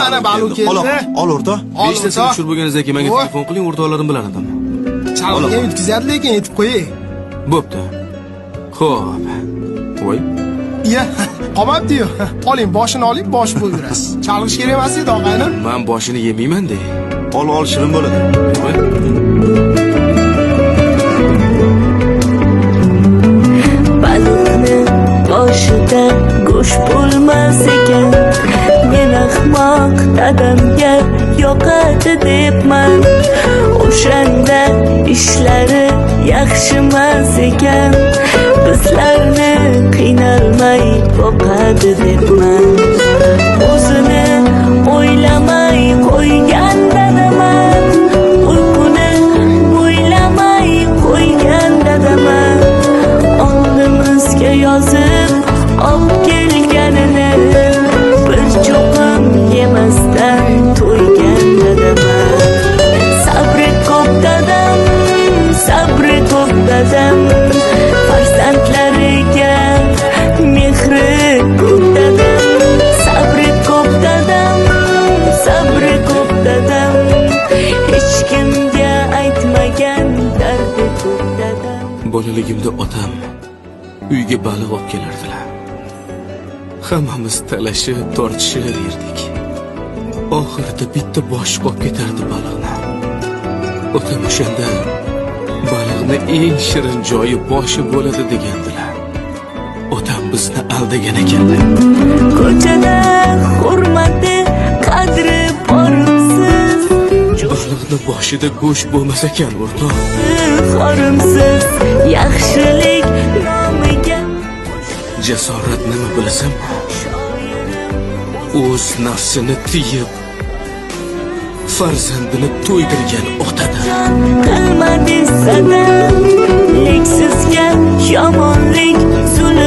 mana balo keldi. Ol o'rta. 5 ta tushirib bo'lganingizdan keyin menga telefon qiling, o'rtoqlarim bilan edim. Chalg'iga yetkazadi, lekin yetib qo'ying. Bo'pti. Xo'p. Voy. Iya, qolmabdi-yu. Oling, boshini oling, bosh bo'lib yurasiz. Chalg'ish kerak emas edi, og'aynim. Men boshini yemayman-da. Ol shirin bo'ladi. Balıkni boshida go'sht bo'lmas ekan. Men ahmoq dadamga yoqadi debman. O'shanda ishlari yaxshimas ekan. Bizlarni qiynalmay boqadi debman. O'zini o'ylamay qo'ygan dadaman. Uyquni o'ylamay qo'ygan dadaman. Oldimizga yozib olib kelganini bir cho'qim yemasdan to'ygan dadaman. Sabri ko'p dadam, sabri ko'p dadam. Farzandlariga mehri ko'p dadam. Sabri ko'p dadam, sabri ko'p dadam. Hech kimga aytmagan dardi ko'p dadam. Bolaligimda otam uyga baliq olib kelardilar. Hammamiz talashib, tortishib yerdik. Oxirida bitta bosh qolib ketardi baliqni. Otam o'shanda baliqni eng shirin joyi boshi bo'ladi degandilar. Otam bizni aldagan ekanlar. Ko'chada hurmati, qadri borsiz. Baliqni boshida go'sht bo'lmas ekan, o'rtoq. Xorimsiz, yaxshilik nomiga Jasorat nima bilasan? O'z nafsini tiyib farzandini to'ydirgan otadir. Qilma desada, leksizga yomonlik zulm